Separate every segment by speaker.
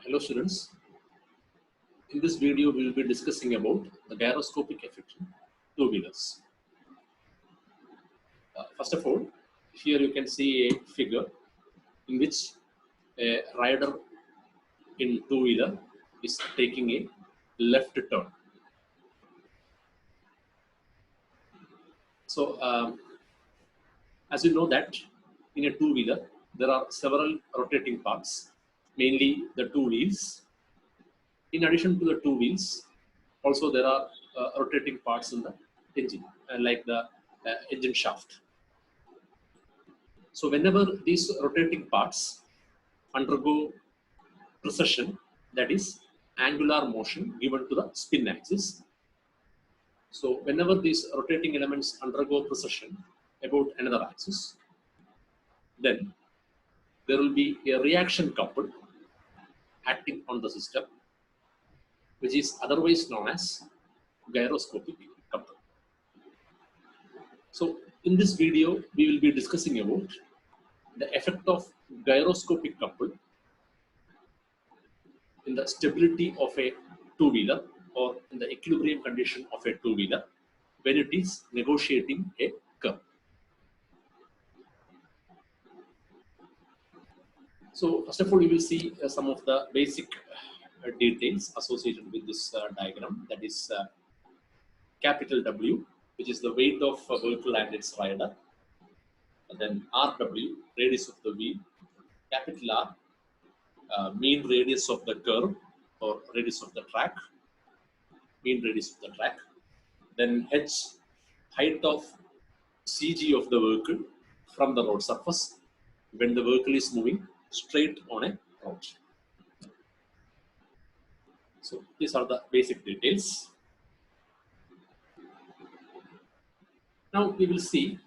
Speaker 1: Hello students, in this video we will be discussing about the gyroscopic effect in two-wheelers. First of all, here you can see a figure in which a rider in two-wheeler is taking a left turn. So as you know that in a two-wheeler there are several rotating parts, mainly the two wheels. In addition to the two wheels, also there are rotating parts in the engine, like the engine shaft. So whenever these rotating parts undergo precession, that is angular motion given to the spin axis. So whenever these rotating elements undergo precession about another axis, then there will be a reaction couple acting on the system, which is otherwise known as gyroscopic couple. So in this video, we will be discussing about the effect of gyroscopic couple in the stability of a two-wheeler or in the equilibrium condition of a two-wheeler when it is negotiating a curve. So first of all, you will see some of the basic details associated with this diagram. That is capital W, which is the weight of a vehicle and its rider. And then RW, radius of the wheel. Capital R, mean radius of the curve or radius of the track. Mean radius of the track. Then H, height of CG of the vehicle from the road surface when the vehicle is moving straight on a road. So these are the basic details. Now we will see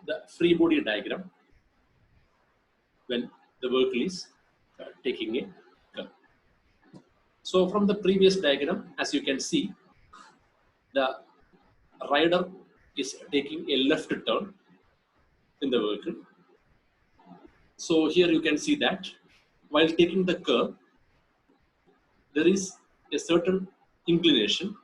Speaker 1: the free body diagram when the vehicle is taking a curve. So from the previous diagram, as you can see, the rider is taking a left turn in the vehicle. So here you can see that while taking the curve, there is a certain inclination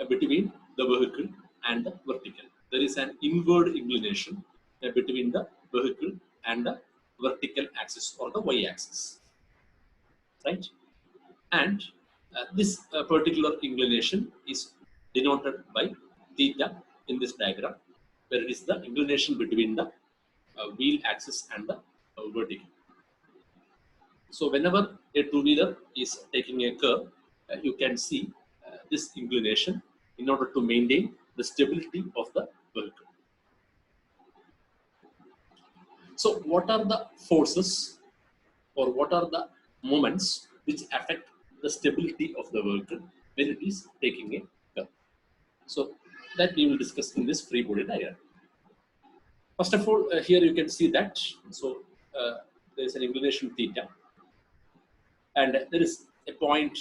Speaker 1: between the vehicle and the vertical. There is an inward inclination between the vehicle and the vertical axis or the y-axis, right? And this particular inclination is denoted by theta in this diagram, where it is the inclination between the wheel axis and the vertical. So whenever a two-wheeler is taking a curve, you can see this inclination in order to maintain the stability of the vehicle. So what are the forces or what are the moments which affect the stability of the vehicle when it is taking a curve? So that we will discuss in this free body diagram. First of all, here you can see that, so there is an inclination theta, and there is a point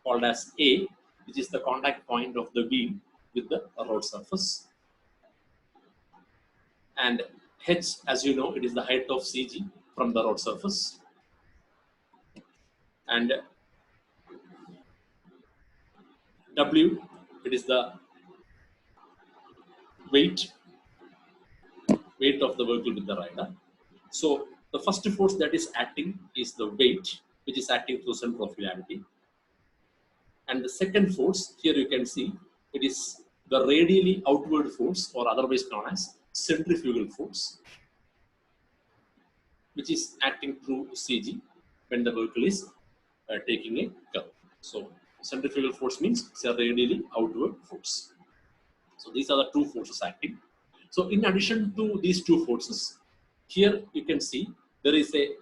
Speaker 1: called as A, which is the contact point of the wheel with the road surface. And H, as you know, it is the height of CG from the road surface. And W, it is the weight of the vehicle with the rider. So the first force that is acting is the weight, which is acting through center of gravity. And the second force, here you can see, it is the radially outward force, or otherwise known as centrifugal force, which is acting through CG when the vehicle is taking a curve. So centrifugal force means it's a radially outward force. So these are the two forces acting. So in addition to these two forces, here you can see there is a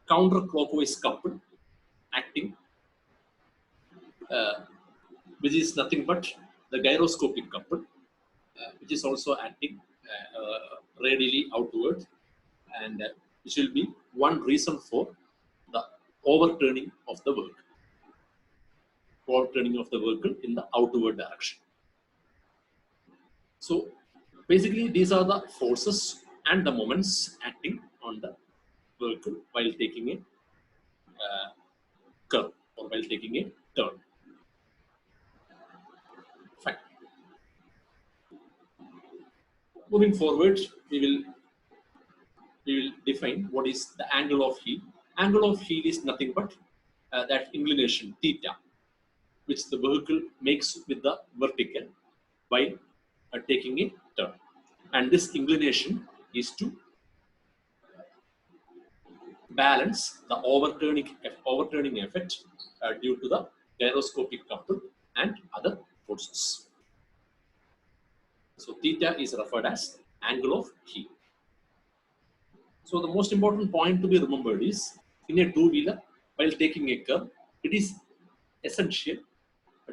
Speaker 1: counterclockwise couple acting, which is nothing but the gyroscopic couple, which is also acting radially outward, and which will be one reason for the overturning of the vehicle in the outward direction. So basically these are the forces and the moments acting on the vehicle while taking a curve or while taking a turn. Fine. Moving forward, we will define what is the angle of heel. Angle of heel is nothing but that inclination theta, which the vehicle makes with the vertical while taking a turn. And this inclination is to balance the overturning effect due to the gyroscopic couple and other forces. So theta is referred as angle of heel. So the most important point to be remembered is in a two-wheeler, while taking a curve, it is essential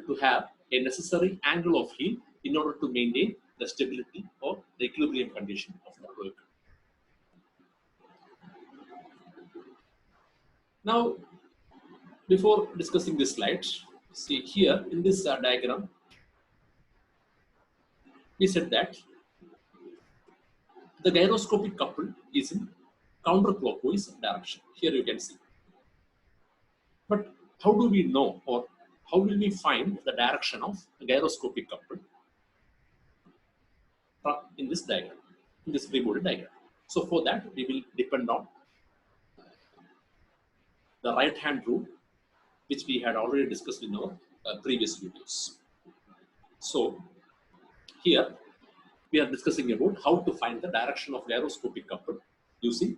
Speaker 1: to have a necessary angle of heel in order to maintain the stability or the equilibrium condition of the vehicle. Now, before discussing this slide, see here in this diagram, we said that the gyroscopic couple is in counterclockwise direction. Here you can see. But how do we know, or how will we find the direction of the gyroscopic couple in this diagram, in this free body diagram? So for that, we will depend on the right hand rule, which we had already discussed in our previous videos. So here we are discussing about how to find the direction of gyroscopic couple using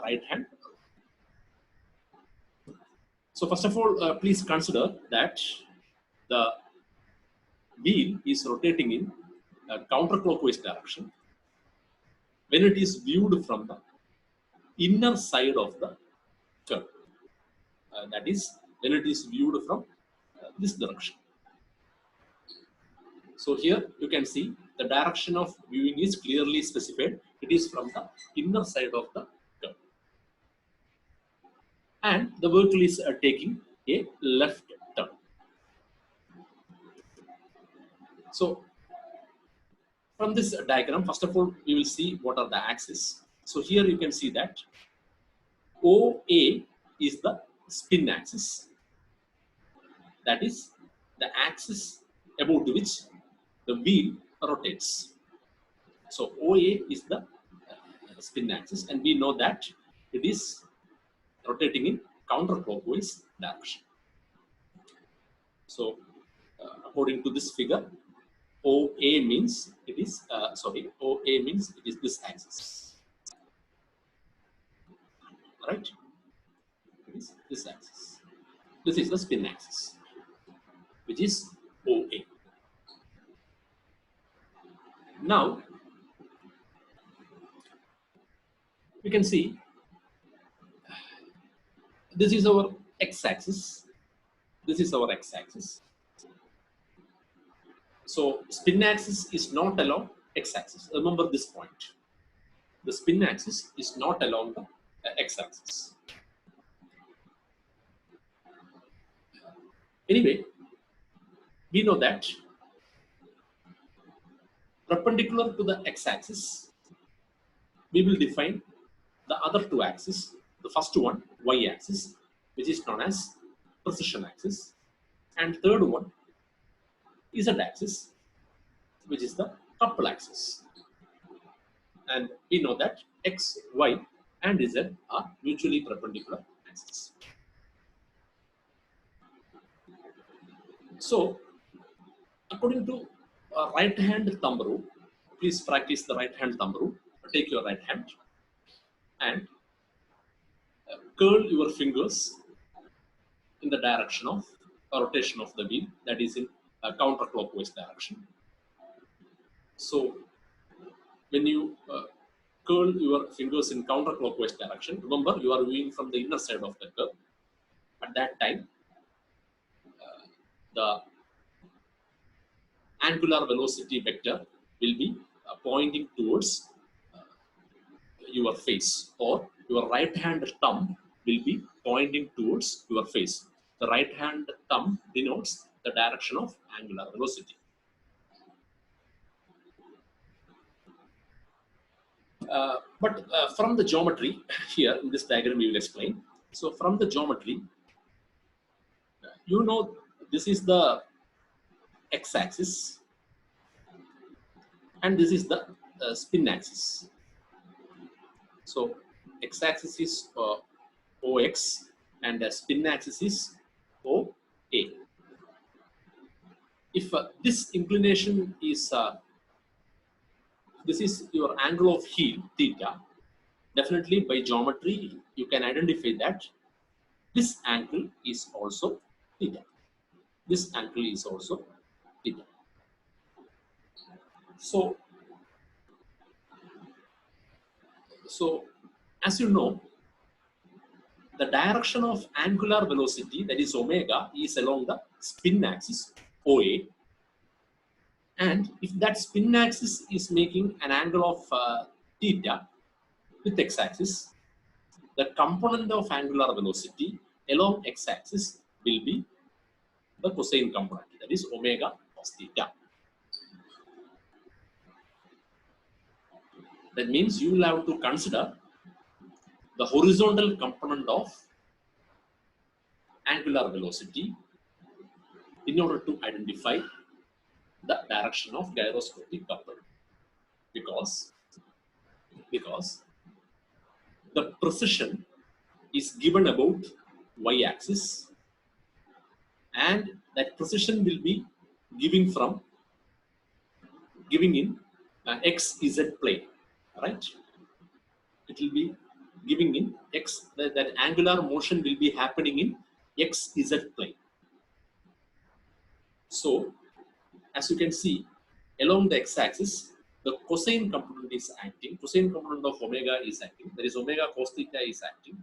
Speaker 1: right hand. So first of all, please consider that the wheel is rotating in a counterclockwise direction when it is viewed from the inner side of the curve. That is, when it is viewed from this direction. So here you can see the direction of viewing is clearly specified. It is from the inner side of the curve. And the vehicle is taking a left turn. So from this diagram, first of all, we will see what are the axes. So here you can see that OA is the spin axis. That is the axis about which the wheel rotates. So OA is the spin axis, and we know that it is rotating in counterclockwise direction. So according to this figure, OA means it is OA means it is this axis, right? It is this axis. This is the spin axis, which is OA. Now we can see this is our x-axis. This is our x-axis. So spin axis is not along x-axis. Remember this point. The spin axis is not along the x-axis. Anyway, we know that perpendicular to the x-axis, we will define the other two axes. The first one, y-axis, which is known as precision axis, and third one, z-axis, which is the couple axis. And we know that x, y, and z are mutually perpendicular axes. So, according to right hand thumb rule, please practice the right hand thumb rule. Take your right hand and curl your fingers in the direction of rotation of the wheel, that is in a counterclockwise direction. So when you curl your fingers in counterclockwise direction, remember you are viewing from the inner side of the curve. At that time, the angular velocity vector will be pointing towards your face, or your right hand thumb will be pointing towards your face. The right hand thumb denotes the direction of angular velocity. But from the geometry here in this diagram we will explain. So from the geometry, you know this is the x-axis and this is the spin axis. So x-axis is OX and the spin axis is OA. If this inclination is this is your angle of heel theta, definitely by geometry you can identify that this angle is also theta. This angle is also theta. So, so as you know, the direction of angular velocity, that is omega, is along the spin axis OA. And if that spin axis is making an angle of theta with x-axis, the component of angular velocity along x-axis will be the cosine component, that is omega cos theta. That means you will have to consider the horizontal component of angular velocity in order to identify the direction of gyroscopic couple, because the precision is given about y-axis, and that precision will be giving in xz plane, right? It will be giving in x, that angular motion will be happening in xz plane. So as you can see, along the x-axis, the cosine component is acting, cosine component of omega is acting, that is omega cos theta is acting,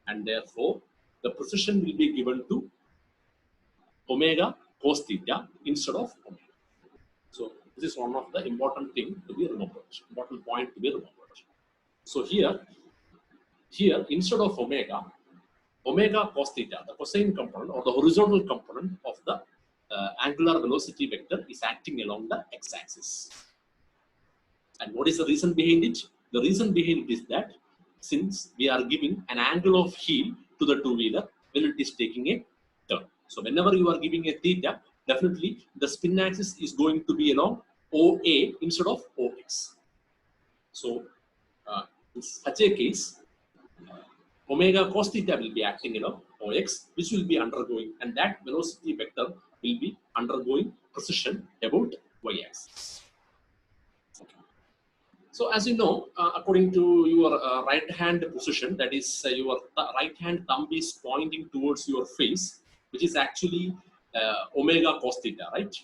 Speaker 1: and therefore the precision will be given to omega cos theta instead of omega. So this is one of the important thing to be remembered, important point to be remembered. So here instead of omega cos theta, the cosine component or the horizontal component of the angular velocity vector is acting along the x-axis. And what is the reason behind it? The reason behind it is that since we are giving an angle of heel to the two-wheeler when it is taking a turn. So whenever you are giving a theta, definitely the spin axis is going to be along OA instead of OX. So in such a case, omega cos theta will be acting along OX, which will be undergoing, and that velocity vector will be undergoing precision about y-axis. So as you know, according to your right hand position, that is your right hand thumb is pointing towards your face, which is actually omega cos theta, right?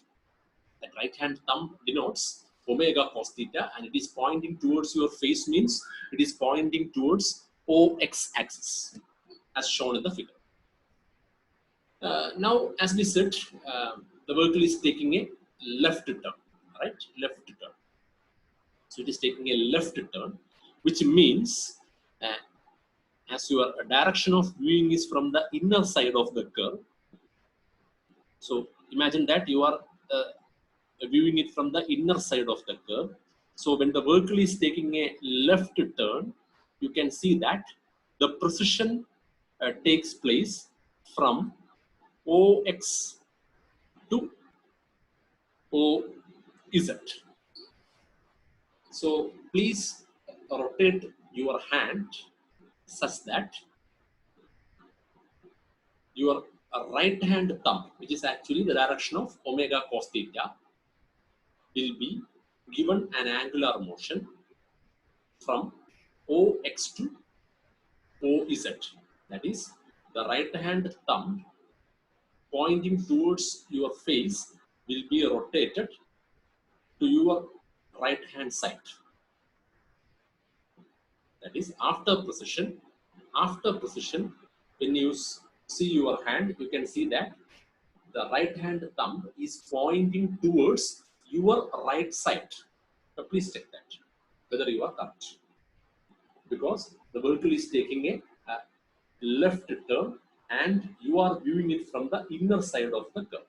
Speaker 1: That right hand thumb denotes omega cos theta, and it is pointing towards your face means it is pointing towards OX axis, as shown in the figure. Now, as we said, the vehicle is taking a left turn, right? Left turn. So it is taking a left turn, which means as your direction of viewing is from the inner side of the curve. So imagine that you are viewing it from the inner side of the curve. So when the vehicle is taking a left turn, you can see that the precision takes place from OX to OZ. So please rotate your hand such that your right hand thumb, which is actually the direction of omega cos theta, will be given an angular motion from OX to OZ. That is, the right hand thumb pointing towards your face will be rotated to your right hand side. That is, after precision, when you see your hand, you can see that the right hand thumb is pointing towards your right side. So please check that whether you are correct, because the vehicle is taking a left turn and you are viewing it from the inner side of the curve.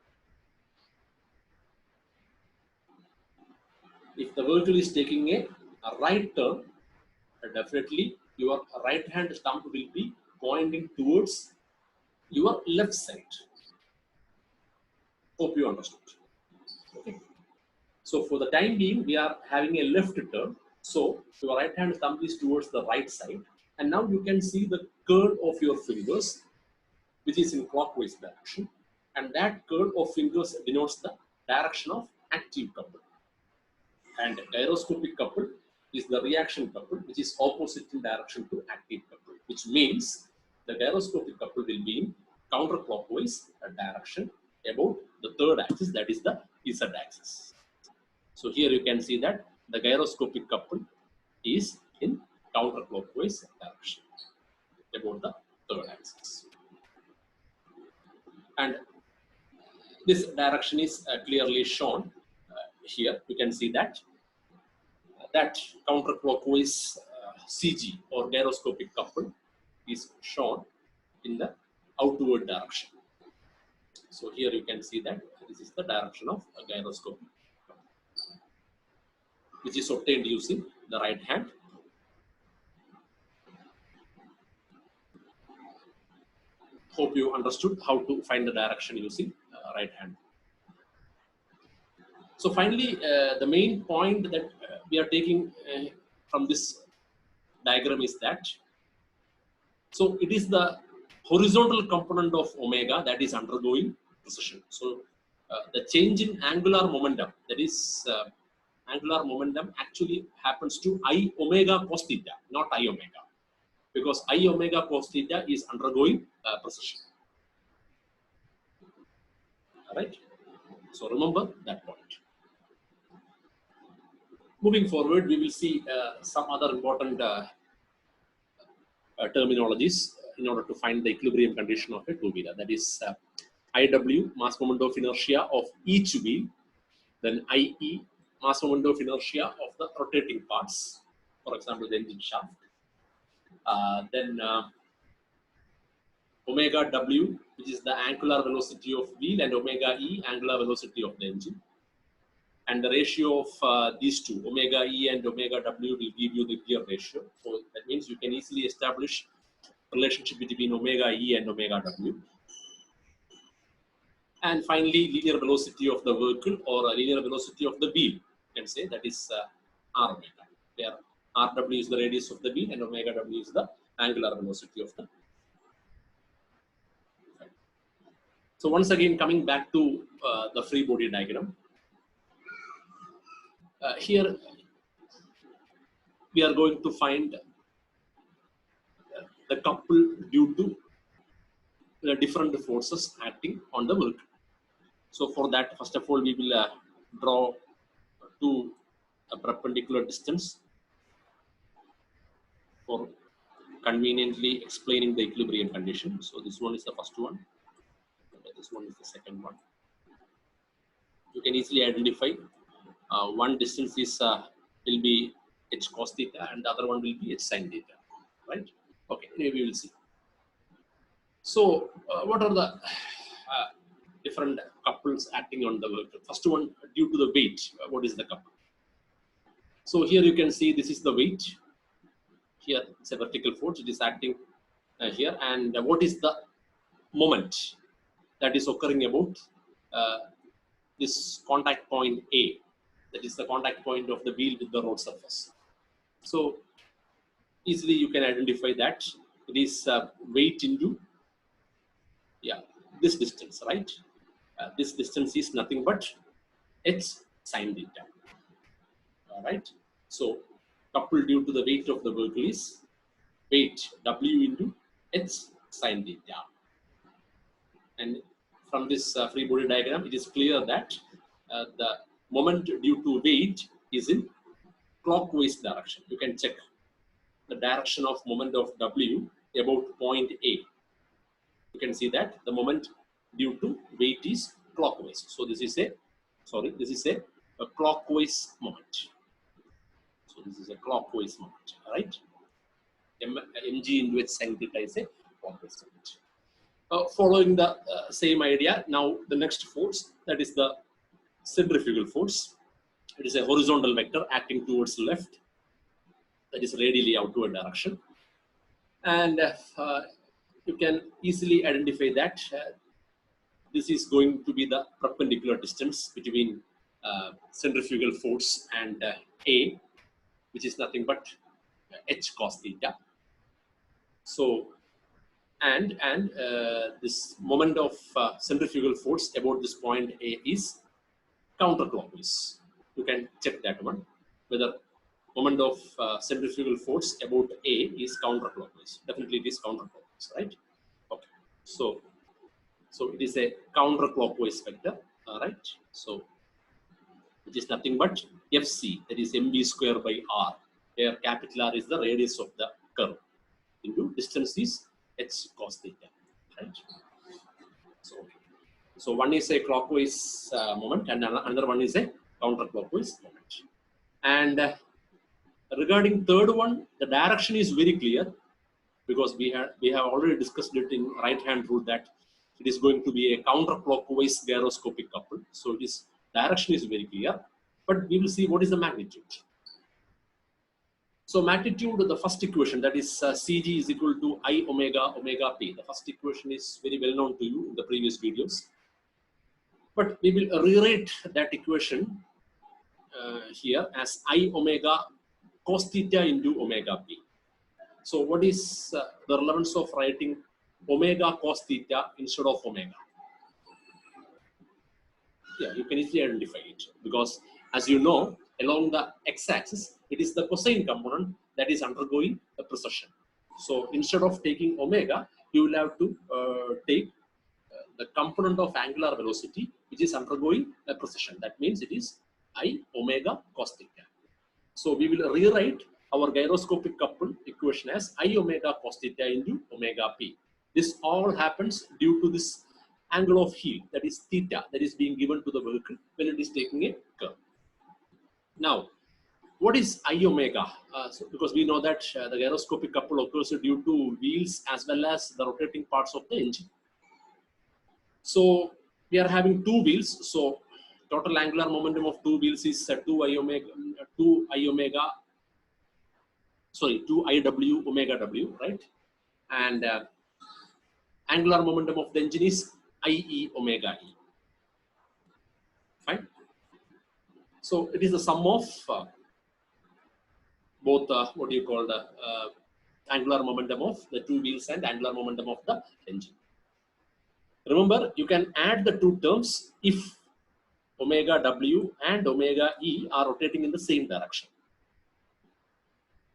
Speaker 1: If the vehicle is taking a right turn, definitely your right hand thumb will be pointing towards your left side. Hope you understood. Okay. So for the time being, we are having a left turn. So your right hand thumb is towards the right side. And now you can see the curl of your fingers, which is in clockwise direction. And that curl of fingers denotes the direction of active couple. And gyroscopic couple is the reaction couple, which is opposite in direction to active couple, which means the gyroscopic couple will be in counterclockwise direction about the third axis, that is the Z axis. So here you can see that the gyroscopic couple is in counterclockwise direction about the third axis. And this direction is clearly shown here. You can see that counterclockwise CG or gyroscopic couple is shown in the outward direction. So here you can see that this is the direction of a gyroscopic couple, which is obtained using the right hand. Hope you understood how to find the direction using right hand. So finally, the main point that we are taking from this diagram is that, so it is the horizontal component of omega that is undergoing precession. So the change in angular momentum, that is angular momentum actually happens to I omega cos theta, not I omega, because I omega cos theta is undergoing precession. All right. So remember that point. Moving forward, we will see some other important terminologies in order to find the equilibrium condition of a two-wheeler. That is IW, mass moment of inertia of each wheel, then IE, mass moment of inertia of the rotating parts, for example, the engine shaft. Then omega W, which is the angular velocity of wheel, and omega E, angular velocity of the engine. And the ratio of these two, omega E and omega W, will give you the gear ratio. So that means you can easily establish relationship between omega E and omega W. And finally, linear velocity of the vehicle or linear velocity of the wheel, you can say that is R omega, where RW is the radius of the wheel and omega W is the angular velocity of the. So once again, coming back to the free body diagram, here we are going to find the couple due to the different forces acting on the vehicle. So for that, first of all, we will draw two perpendicular distance for conveniently explaining the equilibrium condition. So this one is the first one, this one is the second one. You can easily identify one distance is will be h cos theta and the other one will be h sin theta, right? Okay, maybe we will see. So what are the different couples acting on the vehicle? First one, due to the weight, what is the couple? So here you can see this is the weight. Here it's a vertical force, it is acting here. And what is the moment that is occurring about this contact point A? That is the contact point of the wheel with the road surface. So easily you can identify that it is weight into this distance, right? This distance is nothing but h sin theta. All right. So coupled due to the weight of the vehicle is weight W into h sin theta. And from this free body diagram, it is clear that the moment due to weight is in clockwise direction. You can check the direction of moment of W about point A. You can see that the moment due to weight is clockwise. So this is a clockwise moment. So this is a clockwise moment, right? Mg into h sin theta is a clockwise moment. Following the same idea, now the next force, that is the centrifugal force. It is a horizontal vector acting towards left, that is radially outward direction. And you can easily identify that this is going to be the perpendicular distance between centrifugal force and A, which is nothing but h cos theta. So, and this moment of centrifugal force about this point A is counterclockwise. You can check that one, whether moment of centrifugal force about A is counterclockwise. Definitely it is counterclockwise, right? Okay. So it is a counterclockwise vector, right? So it is nothing but Fc, that is mv square by r, where capital R is the radius of the curve, into distance is h cos theta, right? So one is a clockwise moment and another one is a counterclockwise moment. And regarding third one, the direction is very clear, because we have already discussed it in right hand rule that it is going to be a counterclockwise gyroscopic couple. So its direction is very clear, but we will see what is the magnitude. So magnitude, the first equation, that is Cg is equal to I omega omega p. The first equation is very well known to you in the previous videos, but we will rewrite that equation here as I omega cos theta into omega p. So what is the relevance of writing omega cos theta instead of omega? Yeah, you can easily identify it, because as you know, along the x-axis, it is the cosine component that is undergoing a precession. So instead of taking omega, you will have to take the component of angular velocity which is undergoing a precession. That means it is I omega cos theta. So we will rewrite our gyroscopic couple equation as I omega cos theta into omega p. This all happens due to this angle of heel, that is theta, that is being given to the vehicle when it is taking a curve. Now, what is I omega? Because we know that the gyroscopic couple occurs due to wheels as well as the rotating parts of the engine. So we are having two wheels. So total angular momentum of two wheels is 2iw omega w, right? And angular momentum of the engine is IE omega e. Fine. So it is the sum of both what do you call the angular momentum of the two wheels and angular momentum of the engine. Remember, you can add the two terms if omega w and omega e are rotating in the same direction.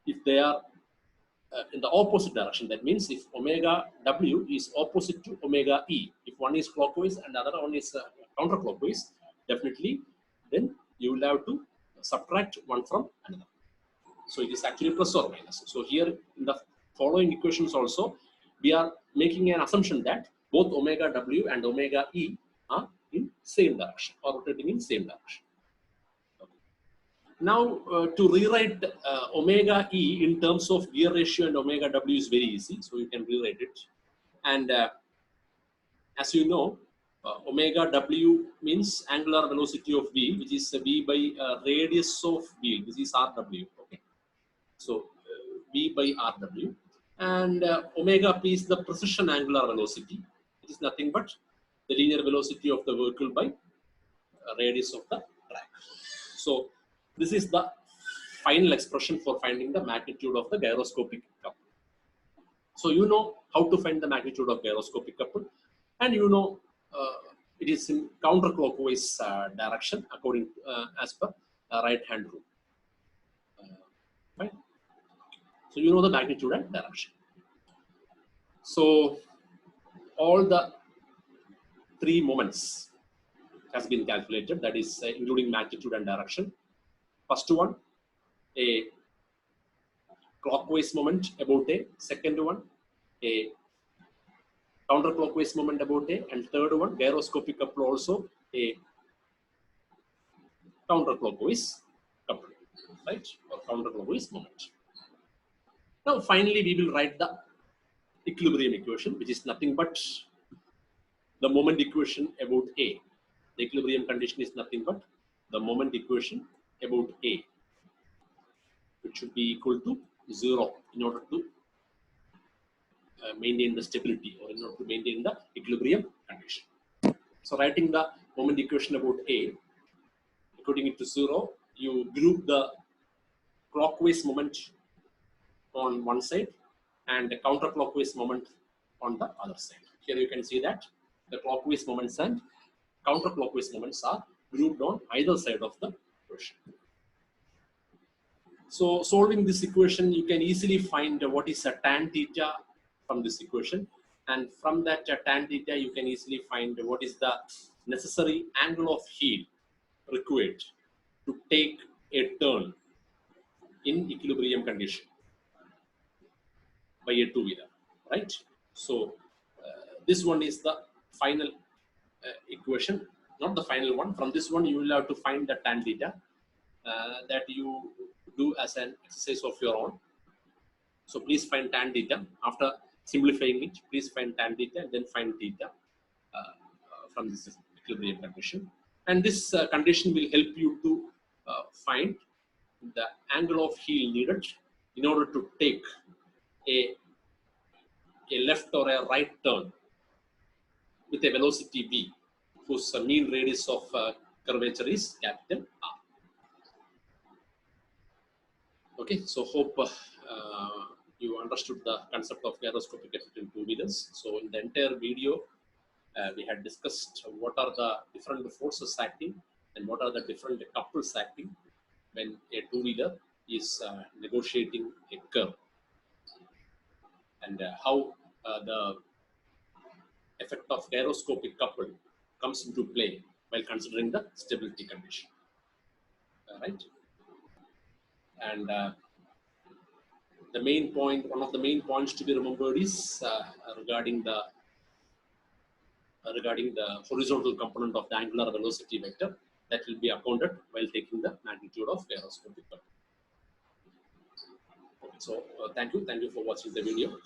Speaker 1: If they are in the opposite direction, that means if omega w is opposite to omega e, if one is clockwise and the other one is counterclockwise, definitely then you will have to subtract one from another. So it is actually plus or minus. So here in the following equations also, we are making an assumption that both omega w and omega e are in same direction or rotating in same direction. Now, to rewrite omega e in terms of gear ratio and omega w is very easy. So you can rewrite it. And as you know, omega w means angular velocity of wheel, which is v by radius of wheel, which is rw. Okay. So v by rw. And omega p is the precession angular velocity. It is nothing but the linear velocity of the vehicle by radius of the track. So this is the final expression for finding the magnitude of the gyroscopic couple. So you know how to find the magnitude of gyroscopic couple, and you know it is in counterclockwise direction according as per right hand rule. Right? So you know the magnitude and direction. So all the three moments has been calculated, that is including magnitude and direction. First one, a clockwise moment about A. Second one, a counterclockwise moment about A. And third one, gyroscopic couple also a counterclockwise couple, right? Or counterclockwise moment. Now finally we will write the equilibrium equation, which is nothing but the moment equation about A. The equilibrium condition is nothing but the moment equation about A, which should be equal to 0 in order to maintain the stability or in order to maintain the equilibrium condition. So writing the moment equation about A, equating it to 0, you group the clockwise moment on one side and the counterclockwise moment on the other side. Here you can see that the clockwise moments and counterclockwise moments are grouped on either side of the equation. So solving this equation, you can easily find what is a tan theta from this equation, and from that tan theta you can easily find what is the necessary angle of heel required to take a turn in equilibrium condition by a two-wheeler, right? So this one is the final equation, not the final one. From this one you will have to find the tan theta that you do as an exercise of your own. So please find tan theta. After simplifying it, please find tan theta and then find theta from this equilibrium condition. And this condition will help you to find the angle of heel needed in order to take a left or a right turn with a velocity v, whose mean radius of curvature is capital R. Okay, so hope you understood the concept of gyroscopic effect in two-wheelers. So in the entire video, we had discussed what are the different forces acting and what are the different couples acting when a two-wheeler is negotiating a curve, and how the effect of gyroscopic couple comes into play while considering the stability condition. Right? And the main point, one of the main points to be remembered is regarding the horizontal component of the angular velocity vector that will be accounted while taking the magnitude of gyroscopic couple. Okay, so thank you for watching the video.